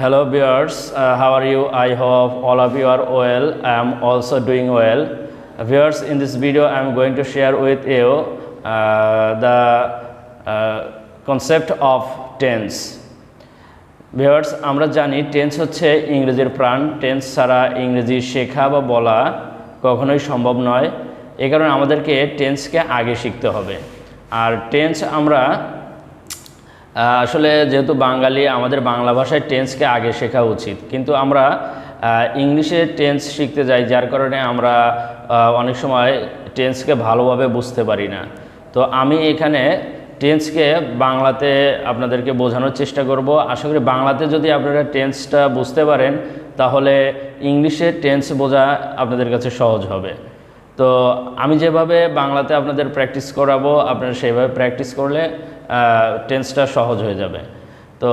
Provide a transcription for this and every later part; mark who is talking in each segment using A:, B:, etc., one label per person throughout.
A: Hello viewers, how are you? I hope all of you are well. I am also doing well. Viewers, in this video I am going to share with you the concept of tense. Viewers, আমরা জানি tense হচ্ছে ইংরেজির প্রাণ। Tense ছাড়া ইংরেজি শেখা বা বলা কখনোই সম্ভব নয়। এই কারণে আমাদেরকে টেন্সকে আগে শিখতে হবে। আর টেন্স আমরা আসলে যেহেতু বাঙালি, আমাদের বাংলা ভাষায় টেন্সকে আগে শেখা উচিত, কিন্তু আমরা ইংলিশে টেন্স শিখতে যাই, যার কারণে আমরা অনেক সময় টেন্সকে ভালোভাবে বুঝতে পারি না। তো আমি এখানে টেন্সকে বাংলাতে আপনাদেরকে বোঝানোর চেষ্টা করব। আশা করি বাংলাতে যদি আপনারা টেন্সটা বুঝতে পারেন, তাহলে ইংলিশে টেন্স বোঝা আপনাদের কাছে সহজ হবে। তো আমি যেভাবে বাংলাতে আপনাদের প্র্যাকটিস করাবো, আপনারা সেইভাবে প্র্যাকটিস করলে টেন্সটা সহজ হয়ে যাবে। তো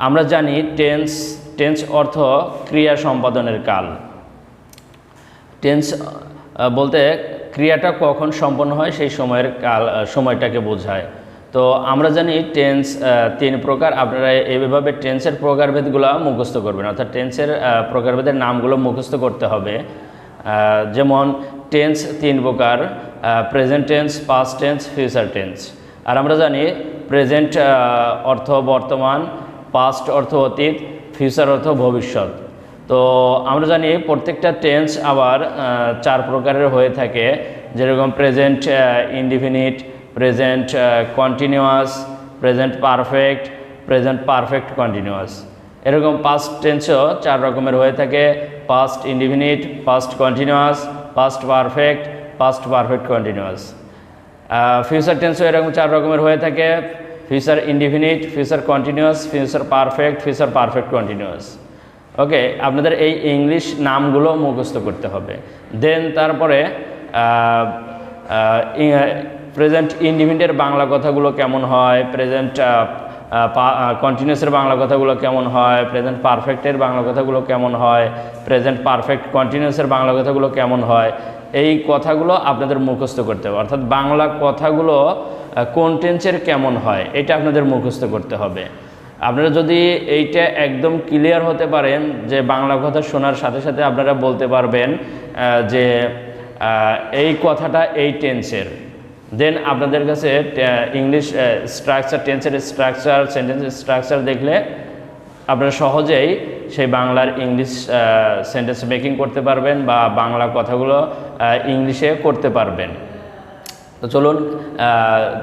A: আমরা জানি টেন্স অর্থ ক্রিয়া সম্পাদনের কাল। টেন্স বলতে ক্রিয়াটা কখন সম্পন্ন হয় সেই সময়টাকে বোঝায়। তো আমরা জানি টেন্স তিন প্রকার। আপনারা এইভাবে টেন্সের প্রকারভেদগুলো মুখস্থ করবেন, অর্থাৎ টেন্সের প্রকারভেদের নামগুলো মুখস্থ করতে হবে। যেমন টেন্স তিন প্রকার: present tense, past tense, future tense. আর আমরা জানি প্রেজেন্ট অর্থ বর্তমান, পাস্ট অর্থ অতীত, ফিউচার অর্থ ভবিষ্যৎ। তো আমরা জানি প্রত্যেকটা টেন্স আবার চার প্রকারের হয়ে থাকে, যেরকম present indefinite, present continuous, present perfect, present perfect continuous. এরকম পাস্ট টেন্সও চার রকমের হয়ে থাকে: past indefinite, past continuous, past perfect, past perfect continuous. Future টেন্সও এরকম চার রকমের হয়ে থাকে: future indefinite, future continuous, future perfect, future perfect continuous. Okay, আপনাদের এই ইংলিশ নামগুলো মুখস্থ করতে হবে। দেন তারপরে প্রেজেন্ট ইনডিফিনিটের বাংলা কথাগুলো কেমন হয়, প্রেজেন্ট কন্টিনিউয়াসের বাংলা কথাগুলো কেমন হয়, প্রেজেন্ট পারফেক্টের বাংলা কথাগুলো কেমন হয়, প্রেজেন্ট পারফেক্ট কন্টিনিউয়াসের বাংলা কথাগুলো কেমন হয়, এই কথাগুলো আপনাদের মুখস্থ করতে হবে। অর্থাৎ বাংলা কথাগুলো কোন টেন্সের কেমন হয় এটা আপনাদের মুখস্থ করতে হবে। আপনারা যদি এইটা একদম ক্লিয়ার হতে পারেন, যে বাংলা কথা শোনার সাথে সাথে আপনারা বলতে পারবেন যে এই কথাটা এই টেন্সের, দেন আপনাদের কাছে ইংলিশ স্ট্রাকচার, টেন্সের স্ট্রাকচার, সেন্টেন্সের স্ট্রাকচার দেখলে আপনারা সহজেই সেই বাংলার ইংলিশ সেন্টেন্স মেকিং করতে পারবেন বা বাংলা কথাগুলো ইংলিশে করতে পারবেন। তো চলুন,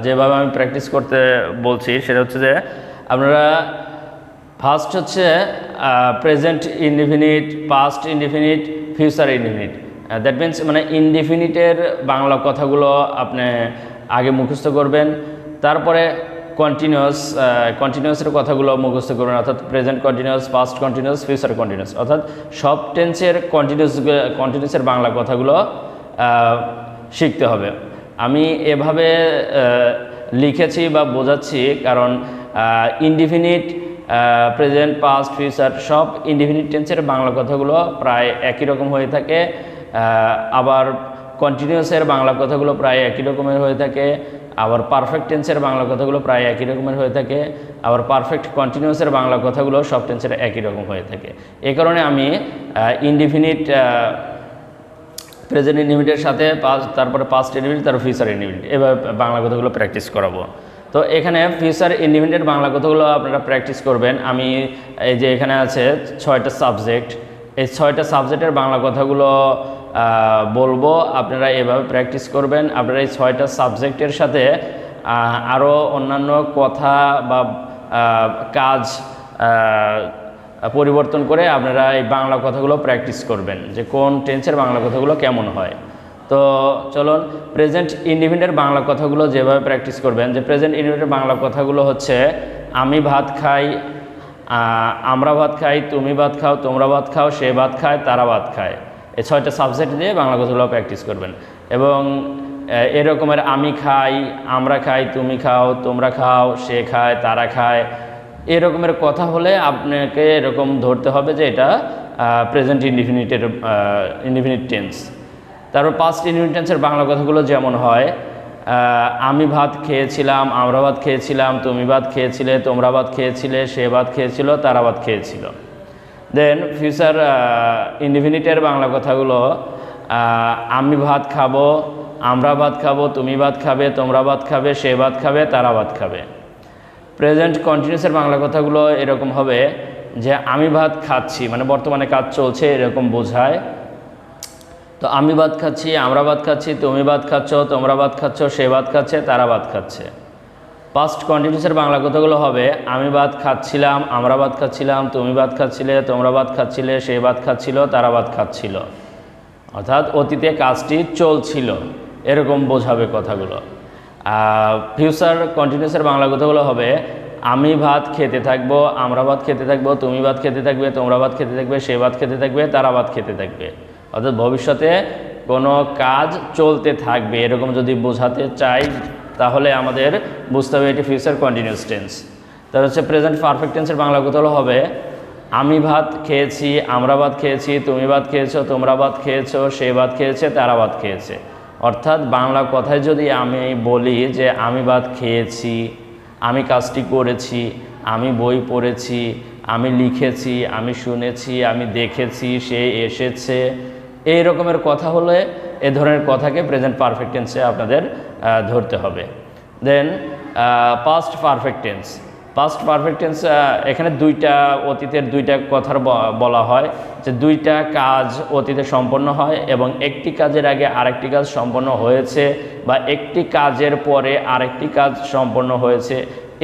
A: যেভাবে আমি প্র্যাকটিস করতে বলছি সেটা হচ্ছে যে আপনারা ফার্স্ট হচ্ছে present indefinite, past indefinite, future indefinite. That means মানে ইনডিফিনিটের বাংলা কথাগুলো আপনি আগে মুখস্থ করবেন, তারপরে কন্টিনিউয়াসের কথাগুলো মুখস্থ করবেন, অর্থাৎ present continuous, past continuous, future continuous, অর্থাৎ সব টেন্সের কন্টিনিউয়াসের বাংলা কথাগুলো শিখতে হবে। আমি এভাবে লিখেছি বা বোঝাচ্ছি কারণ ইনডিফিনিট, প্রেজেন্ট, পাস্ট, ফিউচার সব ইনডিফিনিট টেন্সের বাংলা কথাগুলো প্রায় একই রকম হয়ে থাকে। আবার কন্টিনিউয়াসের বাংলা কথাগুলো প্রায় একই রকমের হয়ে থাকে। আবার পারফেক্ট টেন্সের বাংলা কথাগুলো প্রায় একই রকমের হয়ে থাকে। আবার পারফেক্ট কন্টিনিউয়াসের বাংলা কথাগুলো সব টেন্সের একই রকম হয়ে থাকে। এই কারণে আমি ইনডিফিনিট, প্রেজেন্ট ইনডিফিনিটের সাথে তারপরে পাস্ট ইনডিফিনিট, তারপর ফিউচার ইনডিফিনিট, এভাবে বাংলা কথাগুলো প্র্যাকটিস করাবো। তো এখানে ফিউচার ইনডিফিনিটের বাংলা কথাগুলো আপনারা প্র্যাকটিস করবেন। আমি এই যে এখানে আছে 6টা সাবজেক্ট, এই 6টা সাবজেক্টের বাংলা কথাগুলো বলবো, আপনারা এভাবে প্র্যাকটিস করবেন। আপনারা এই 6টা সাবজেক্টের সাথে আরও অন্যান্য কথা বা কাজ পরিবর্তন করে আপনারা এই বাংলা কথাগুলো প্র্যাকটিস করবেন, যে কোন টেন্সের বাংলা কথাগুলো কেমন হয়। তো চলুন, প্রেজেন্ট ইনডিফিনিটের বাংলা কথাগুলো যেভাবে প্র্যাকটিস করবেন, যে প্রেজেন্ট ইনডিফিনিটের বাংলা কথাগুলো হচ্ছে: আমি ভাত খাই, আমরা ভাত খাই, তুমি ভাত খাও, তোমরা ভাত খাও, সে ভাত খায়, তারা ভাত খায়। এই 6টা সাবজেক্ট দিয়ে বাংলা কথাগুলো প্র্যাকটিস করবেন। এবং এরকমের আমি খাই, আমরা খাই, তুমি খাও, তোমরা খাও, সে খায়, তারা খায়, এরকমের কথা হলে আপনাকে এরকম ধরতে হবে যে এটা প্রেজেন্ট ইনডিফিনিট টেন্স। তারপর পাস্ট ইনডিফিনিট টেন্সের বাংলা কথাগুলো যেমন হয়, আমি ভাত খেয়েছিলাম, আমরা ভাত খেয়েছিলাম, তুমি ভাত খেয়েছিলে, তোমরা ভাত খেয়েছিলে, সে ভাত খেয়েছিল, তারা ভাত খেয়েছিল। দেন ফিউচার ইনডিফিনিটের বাংলা কথাগুলো আমি ভাত খাবো, আমরা ভাত খাবো, তুমি ভাত খাবে, তোমরা ভাত খাবে, সে ভাত খাবে, তারা ভাত খাবে। প্রেজেন্ট কন্টিনিউয়াসের বাংলা কথাগুলো এরকম হবে যে আমি ভাত খাচ্ছি, মানে বর্তমানে কাজ চলছে এরকম বোঝায়। তো আমি ভাত খাচ্ছি, আমরা ভাত খাচ্ছি, তুমি ভাত খাচ্ছ, তোমরা ভাত খাচ্ছ, সে ভাত খাচ্ছে, তারা ভাত খাচ্ছে। পাস্ট কন্টিনিউয়াসের বাংলা কথাগুলো হবে আমি ভাত খাচ্ছিলাম, আমরা ভাত খাচ্ছিলাম, তুমি ভাত খাচ্ছিলে, তোমরা ভাত খাচ্ছিলে, সে ভাত খাচ্ছিল, তারা ভাত খাচ্ছিল। অর্থাৎ অতীতে কাজটি চলছিল এরকম বোঝাবে কথাগুলো। ফিউচার কন্টিনিউয়াসের বাংলা কথাগুলো হবে আমি ভাত খেতে থাকবো, আমরা ভাত খেতে থাকবো, তুমি ভাত খেতে থাকবে, তোমরা ভাত খেতে থাকবে, সে ভাত খেতে থাকবে, তারা ভাত খেতে থাকবে। অর্থাৎ ভবিষ্যতে কোনো কাজ চলতে থাকবে এরকম যদি বোঝাতে চাই তাহলে আমাদের বুঝতে হবে এটি ফিউচার কন্টিনিউয়াস টেন্স। তার হচ্ছে প্রেজেন্ট পারফেক্ট টেন্সের বাংলা কথাগুলো হবে আমি ভাত খেয়েছি, আমরা ভাত খেয়েছি, তুমি ভাত খেয়েছো, তোমরা ভাত খেয়েছো, সে ভাত খেয়েছে, তারা ভাত খেয়েছে। অর্থাৎ বাংলা কথায় যদি আমি বলি যে আমি ভাত খেয়েছি, আমি কাজটি করেছি, আমি বই পড়েছি, আমি লিখেছি, আমি শুনেছি, আমি দেখেছি, সে এসেছে, এই রকমের কথা হলে এ ধরনের কথাকে প্রেজেন্ট পারফেক্ট টেন্সে আপনাদের ধরতে হবে। Then past perfect tense. Past perfect tense এখানে দুইটা অতীতের দুইটা কথার বলা হয় যে দুইটা কাজ অতীতে সম্পন্ন হয় এবং একটি কাজের আগে আরেকটি কাজ সম্পন্ন হয়েছে বা একটি কাজের পরে আরেকটি কাজ সম্পন্ন হয়েছে,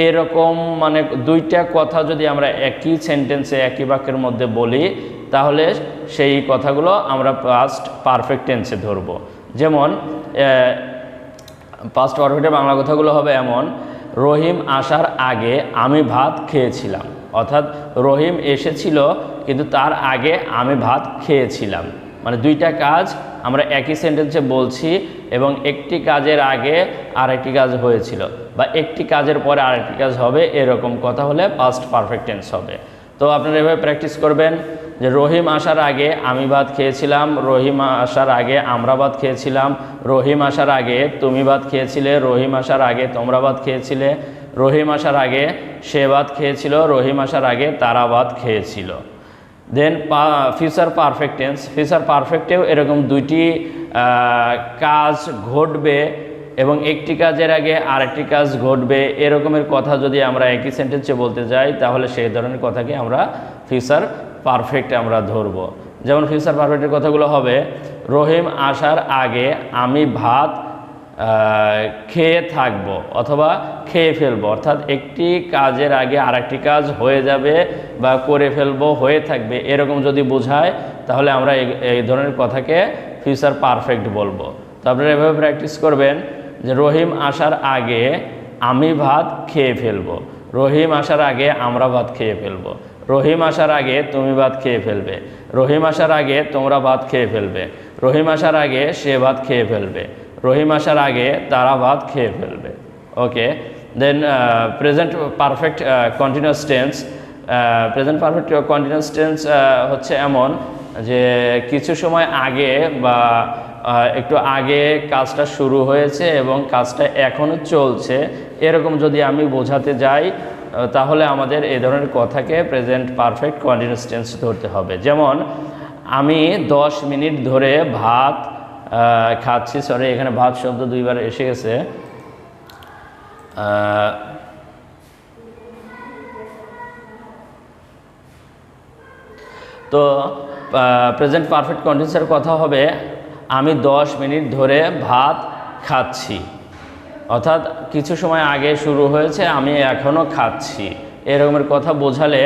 A: এরকম মানে দুইটা কথা যদি আমরা একই সেন্টেন্সে একই বাক্যের মধ্যে বলি তাহলে সেই কথাগুলো আমরা পাস্ট পারফেক্ট টেন্সে ধরব। যেমন পাস্ট পারফেক্টের বাংলা কথাগুলো হবে এমন রহিম আসার আগে আমি ভাত খেয়েছিলাম। অর্থাৎ রহিম এসেছিল কিন্তু তার আগে আমি ভাত খেয়েছিলাম। মানে দুইটা কাজ আমরা একই সেন্টেন্সে বলছি এবং একটি কাজের আগে আরেকটি কাজ হয়েছিল বা একটি কাজের পরে আরেকটি কাজ হবে, এরকম কথা হলে পাস্ট পারফেক্ট টেন্স হবে। তো আপনারা এভাবে প্র্যাকটিস করবেন যে রহিম আসার আগে আমি ভাত খেয়েছিলাম, রহিম আসার আগে আমরা ভাত খেয়েছিলাম, রহিম আসার আগে তুমি ভাত খেয়েছিলে, রহিম আসার আগে তোমরা ভাত খেয়েছিলে, রহিম আসার আগে সে ভাত খেয়েছিল, রহিম আসার আগে তারা ভাত খেয়েছিল। দেন ফিউচার পারফেক্ট টেন্স। ফিউচার পারফেক্টেও এরকম দুইটি কাজ ঘটবে এবং একটি কাজের আগে আরেকটি কাজ ঘটবে, এরকমের কথা যদি আমরা একই সেন্টেন্সে বলতে যাই তাহলে সেই ধরনের কথাকে আমরা ফিউচার পারফেক্ট আমরা ধরব। যেমন ফিউচার পারফেক্টের কথাগুলো হবে রহিম আসার আগে আমি ভাত খেয়ে থাকবো অথবা খেয়ে ফেলবো। অর্থাৎ একটি কাজের আগে আরেকটি কাজ হয়ে যাবে বা করে ফেলবো, হয়ে থাকবে, এরকম যদি বোঝায় তাহলে আমরা এই ধরনের কথাকে ফিউচার পারফেক্ট বলবো। তো আপনারা এভাবে প্র্যাকটিস করবেন যে রহিম আসার আগে আমি ভাত খেয়ে ফেলবো, রহিম আসার আগে আমরা ভাত খেয়ে ফেলবো, রহিম আসার আগে তুমি ভাত খেয়ে ফেলবে, রহিম আসার আগে তোমরা ভাত খেয়ে ফেলবে, রহিম আসার আগে সে ভাত খেয়ে ফেলবে, রহিম আসার আগে তারা ভাত খেয়ে ফেলবে। Okay, then present perfect continuous tense. Present perfect continuous tense হচ্ছে এমন যে কিছু সময় আগে বা একটু আগে কাজটা শুরু হয়েছে এবং কাজটা এখনও চলছে, এরকম যদি আমি বোঝাতে যাই তাহলে আমাদের এই ধরনের কথাকে প্রেজেন্ট পারফেক্ট কন্টিনিউয়াস টেন্স ধরতে হবে। যেমন আমি 10 মিনিট ধরে ভাত খাচ্ছি, সরি এখানে ভাত শব্দ দুইবার এসে গেছে। তো প্রেজেন্ট পারফেক্ট কন্টিনিউয়াসের কথা হবে আমি 10 মিনিট ধরে ভাত খাচ্ছি। অর্থাৎ কিছু সময় আগে শুরু হয়েছে, আমি এখনও খাচ্ছি, এরকমের কথা বোঝালে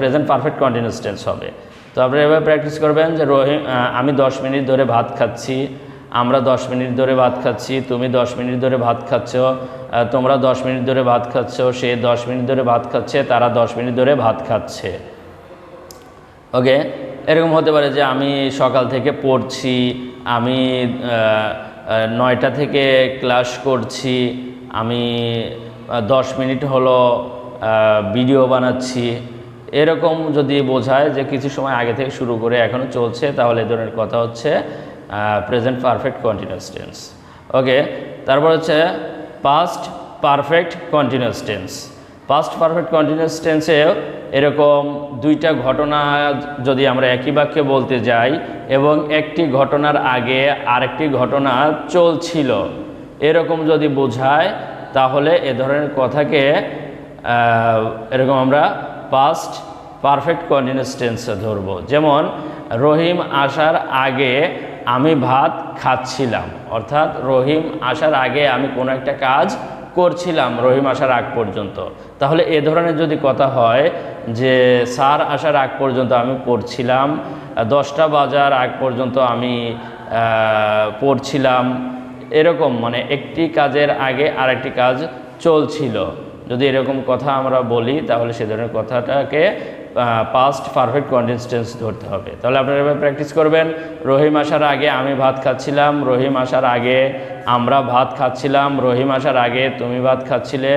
A: প্রেজেন্ট পারফেক্ট কন্টিনিউয়াস টেন্স হবে। তো আপনারা এভাবে প্র্যাকটিস করবেন যে আমি 10 মিনিট ধরে ভাত খাচ্ছি, আমরা 10 মিনিট ধরে ভাত খাচ্ছি, তুমি 10 মিনিট ধরে ভাত খাচ্ছ, তোমরা 10 মিনিট ধরে ভাত খাচ্ছ, সে 10 মিনিট ধরে ভাত খাচ্ছে, তারা 10 মিনিট ধরে ভাত খাচ্ছে। ওকে, এরকম হতে পারে যে আমি সকাল থেকে পড়ছি, আমি 9টা থেকে ক্লাস করছি, আমি 10 মিনিট হলো ভিডিও বানাচ্ছি, এরকম যদি বোঝায় যে কিছু সময় আগে থেকে শুরু করে এখনও চলছে তাহলে এ ধরনের কথা হচ্ছে present perfect continuous tense. Okay, তারপর হচ্ছে past perfect continuous tense. Past perfect continuous টেন্সেও এরকম দুইটা ঘটনা যদি আমরা একই বাক্যে বলতে যাই এবং একটি ঘটনার আগে আরেকটি ঘটনা চলছিল এরকম যদি বোঝায়, তাহলে এ ধরনের কথাকে এরকম আমরা পাস্ট পারফেক্ট কন্টিনিউয়াস টেন্সে ধরবো। যেমন রহিম আসার আগে আমি ভাত খাচ্ছিলাম, অর্থাৎ রহিম আসার আগে আমি কোনো একটা কাজ করছিলাম রহিম আসার আগ পর্যন্ত। তাহলে এ ধরনের যদি কথা হয় যে স্যার আসার আগ পর্যন্ত আমি পড়ছিলাম, 10টা বাজার আগ পর্যন্ত আমি পড়ছিলাম, এরকম মানে একটি কাজের আগে আরেকটি কাজ চলছিল, যদি এরকম কথা আমরা বলি তাহলে সে ধরনের কথাটাকে পাস্ট পারফেক্ট কন্টিনিউয়াস টেন্স ধরতে হবে। তাহলে আপনারা এভাবে প্র্যাকটিস করবেন। রহিম আসার আগে আমি ভাত খাচ্ছিলাম, রহিম আসার আগে আমরা ভাত খাচ্ছিলাম, রহিম আসার আগে তুমি ভাত খাচ্ছিলে,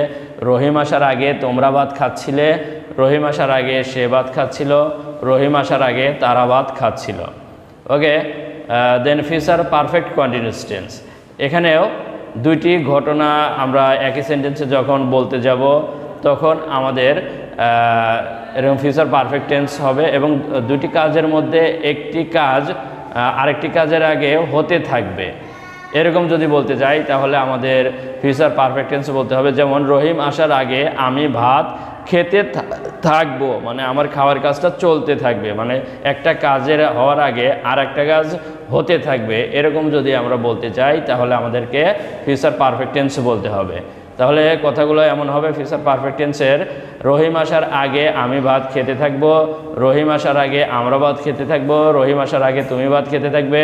A: রহিম আসার আগে তোমরা ভাত খাচ্ছিলে, রহিম আসার আগে সে ভাত খাচ্ছিল, রহিম আসার আগে তারা ভাত খাচ্ছিল। ওকে, দেন ফিউচার পারফেক্ট কন্টিনিউয়াস টেন্স। এখানেও দুইটি ঘটনা আমরা একই সেন্টেন্সে যখন বলতে যাব তখন আমাদের এরকম ফিউচার পারফেক্ট টেন্স হবে এবং দুটি কাজের মধ্যে একটি কাজ আরেকটি কাজের আগে হতে থাকবে। এরকম যদি বলতে যাই তাহলে আমাদের ফিউচার পারফেক্ট টেন্স বলতে হবে। যেমন রহিম আসার আগে আমি ভাত খেতে থাকবো, মানে আমার খাওয়ার কাজটা চলতে থাকবে, মানে একটা কাজের হওয়ার আগে আর একটা কাজ হতে থাকবে। এরকম যদি আমরা বলতে চাই তাহলে আমাদেরকে ফিউচার পারফেক্ট টেন্স বলতে হবে। তাহলে কথাগুলো এমন হবে ফিউচার পারফেক্ট টেন্সের: রহিম আসার আগে আমি ভাত খেতে থাকবো, রহিম আসার আগে আমরা ভাত খেতে থাকবো, রহিম আসার আগে তুমি ভাত খেতে থাকবে,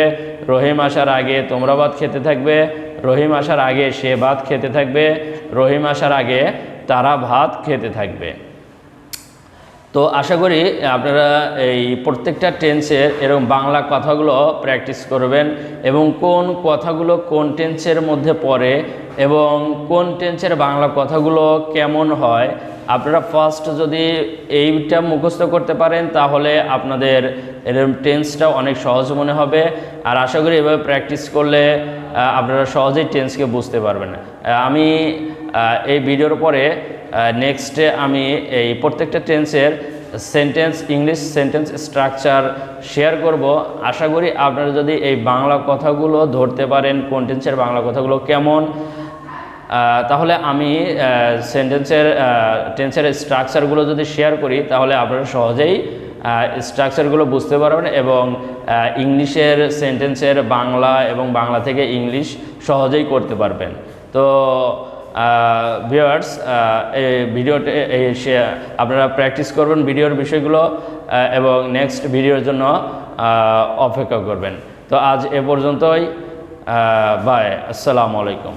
A: রহিম আসার আগে তোমরা ভাত খেতে থাকবে, রহিম আসার আগে সে ভাত খেতে থাকবে, রহিম আসার আগে তারা ভাত খেতে থাকবে। তো আশা করি আপনারা এই প্রত্যেকটা টেন্সের এরকম বাংলা কথাগুলো প্র্যাকটিস করবেন এবং কোন কথাগুলো কোন টেন্সের মধ্যে পড়ে এবং কোন টেন্সের বাংলা কথাগুলো কেমন হয় আপনারা ফার্স্ট যদি এইটা মুখস্থ করতে পারেন তাহলে আপনাদের এরকম টেন্সটা অনেক সহজ মনে হবে। আর আশা করি এভাবে প্র্যাকটিস করলে আপনারা সহজেই টেন্সকে বুঝতে পারবেন। আমি এই ভিডিওর পরে নেক্সটে আমি এই প্রত্যেকটা টেন্সের sentence English sentence structure share করব। আশা করি আপনারা যদি এই বাংলা কথাগুলো ধরতে পারেন কোন টেন্সের বাংলা কথাগুলো কেমন, তাহলে আমি টেন্সের স্ট্রাকচারগুলো যদি শেয়ার করি তাহলে আপনারা সহজেই স্ট্রাকচারগুলো বুঝতে পারবেন এবং ইংলিশের সেন্টেন্সের বাংলা এবং বাংলা থেকে ইংলিশ সহজেই করতে পারবেন। তো ভিউয়ার্স, এই ভিডিওতে আপনারা প্র্যাকটিস করবেন ভিডিওর বিষয়গুলো এবং নেক্সট ভিডিওর জন্য অপেক্ষা করবেন। তো আজ এ পর্যন্তই, বাই, আসসালামু আলাইকুম।